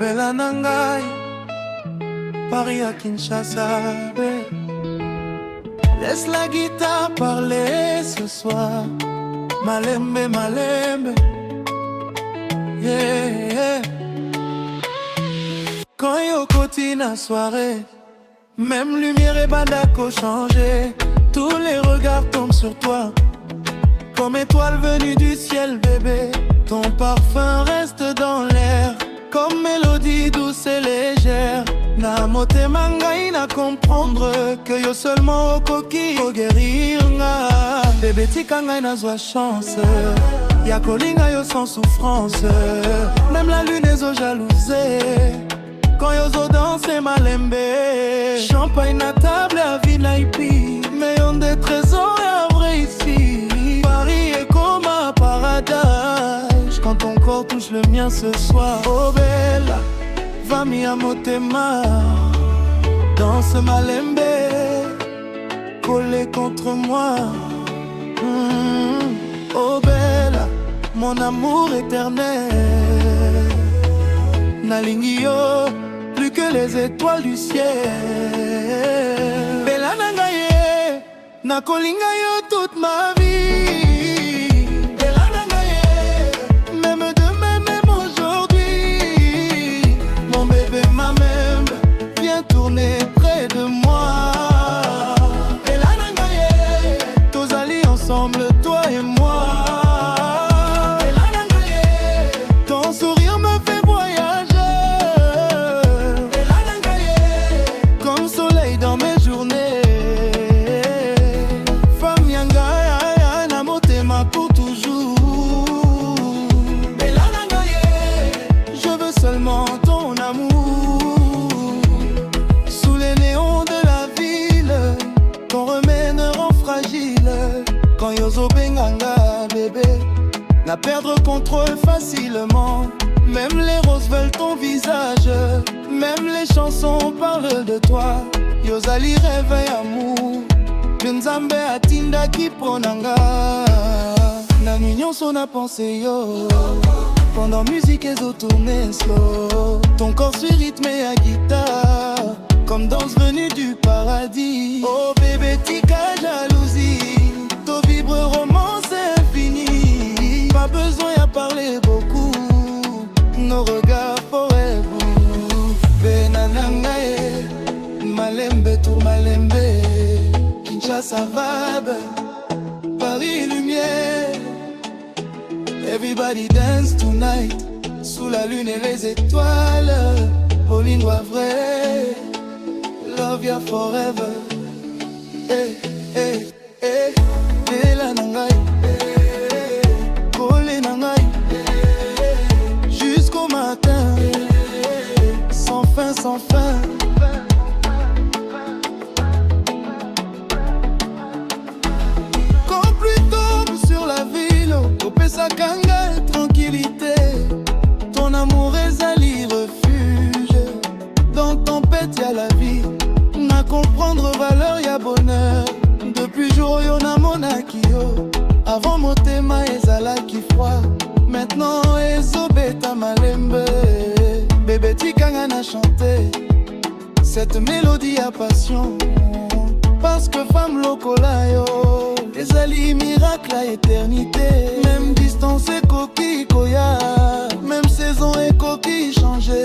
Bella Nangai, Paris à Kinshasa. Laisse la guitare parler ce soir. Malembe, malembe, yeah, yeah. Quand yo cotine à soirée, même lumière et bandako changé. Tous les regards tombent sur toi, comme étoile venue du ciel, bébé. Ton parfum reste dans l'air, comme mélodie douce et légère. Na motema ngai na comprendre que yo seulement au coquille pour guérir nga. Bébé tika ngai na zwa chance, ya kolinga yo sans souffrance. Même la lune est jalousée quand yo zo danse malembe. Champagne à table à VIP, mais on des trésors et vrai ici. Paris est comme un paradis quand ton corps touche le mien ce soir. Oh bella, va mi a motema, danse malembe, collé contre moi. Oh bella, mon amour éternel. Nalingi yo, plus que les étoiles du ciel. Bella nangaye, na kolinga yo toute ma vie. Bella nangaye, même demain, même aujourd'hui. Mon bébé, ma même, viens tourner près de moi. Bella nangaye, tozali ensemble, toi et moi. Bella nangaye, ton sourire me fait voyager. Seulement ton amour, sous les néons de la ville, ton remède me rend fragile. Quand yozo benganga bébé, la perdre contrôle facilement. Même les roses veulent ton visage, même les chansons parlent de toi. Yozali réveille amour, Nzambe atinda ki pronanga. Na mignon son a pensé yo. Pendant musique et tourner slow, ton corps suit rythmé à guitare, comme danse venue du paradis. Oh bébé tika jalousie, ton vibre romance infinie. Pas besoin à parler beaucoup, nos regards forever. Benanangaye, malembe tour malembe, Kinshasa vibe, Paris lumière. Everybody dance tonight, sous la lune et les étoiles. Bolingwa vrai, love ya forever. Hey, hey, hey, Bella nangai, collé nangai, jusqu'au matin, sans fin, sans fin. Quand pluie tombe sur la ville, Kopesa kanga et tranquillité. Ton amour est ali refuge. Dans tempête y'a la vie, na comprendre valeur y'a bonheur. Depuis jour yo na monaki yo. Avant motema ezala ki froid, maintenant ezobeta malembe. Bébé tikanga na chanter cette mélodie à passion. Parce que femme lokola yo, les alliés miracles à éternité. Même distance et coquille koya, même saison et coquille changé.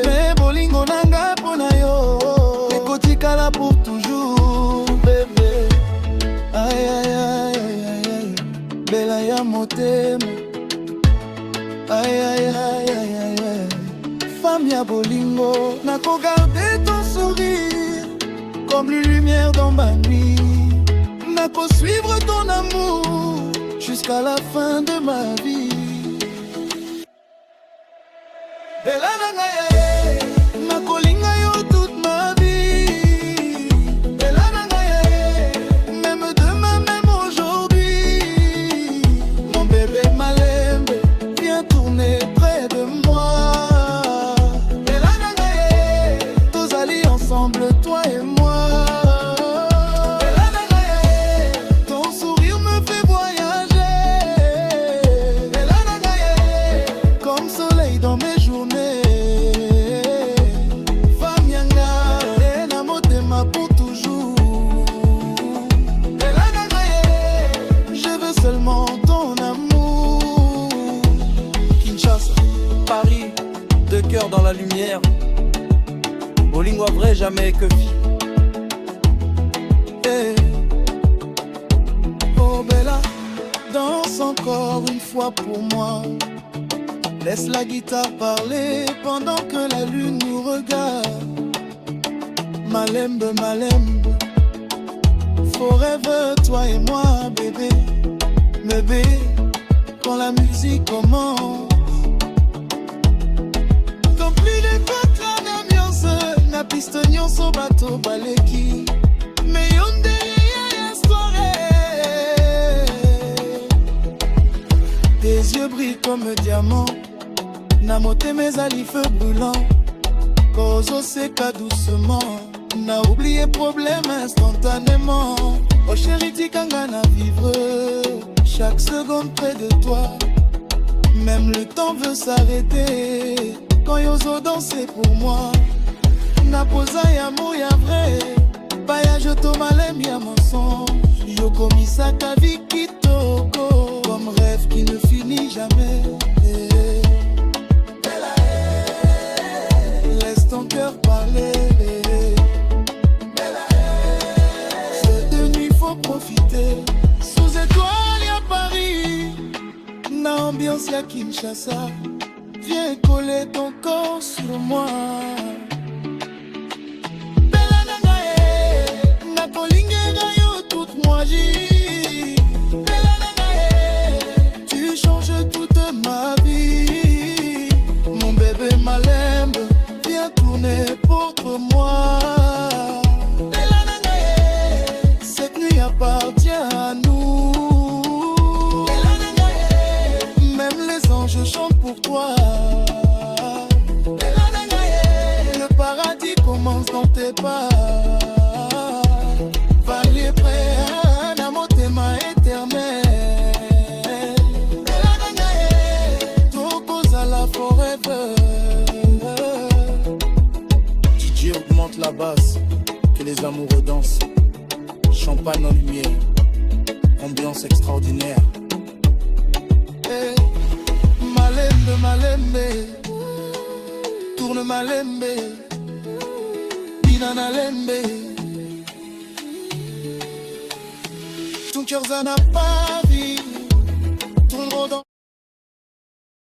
Mais bolingo nanga pona yo, ekotika là pour toujours, bébé. Aïe aïe aïe aïe aïe, bella ya motema. Aïe aïe aïe aïe aïe aïe, femme ya bolingo. Nako garder ton sourire comme les lumières dans ma nuit. Nako suivre ton amour jusqu'à la fin de ma vie. Bella nangaye, nako linga yo toute ma vie. Bella nangaye, même demain, même aujourd'hui. Mon bébé malembe, viens tourner près de moi. Bella nangaye, tozali ensemble, toi et moi. Dans mes journées, dans la lumière. Bolingo vrai, jamais que vie. Hey. Oh Bella, danse encore une fois pour moi. Laisse la guitare parler pendant que la lune nous regarde. Malembe, malembe, forever, toi et moi, bébé. Bébé, quand la musique commence. Quand plus les fêtes, l'ambiance, na piste nyonso bato baleki. Mais yonde tes yeux brillent comme diamant. Na motema ezali feu brûlant. Kozo seka doucement. Na oublié problème instantanément. Oh chérie, tikanga na vivre chaque seconde près de toi. Même le temps veut s'arrêter quand yozo danser pour moi. Na posa ya moya vrai. Baya to malem ya mensonge. Yo komisaka vie kitoko. Comme rêve qui ne finit jamais. Laisse ton cœur parler. C'est de nuit, faut profiter. Sous étoile y'a Paris. Na ambiance y'a Kinshasa. Viens coller ton corps sur moi. Bella nangae, na kolingera yo toute moi j'y. Bella nangae, tu changes toute ma vie. Mon bébé malembe, viens tourner pour moi. Bella nangae, cette nuit appartient à nous. Bella nangae, même les anges chantent pour toi. Bella nangae, le paradis commence dans tes pas. Valier près, un motema éternel. Bella nangae, tokozala forever. DJ augmente la basse, que les amoureux dansent. Champagne en lumière, ambiance extraordinaire. Hey, malembe, malembe, tourne malembe, binana lembe. Ton cœur n'a pas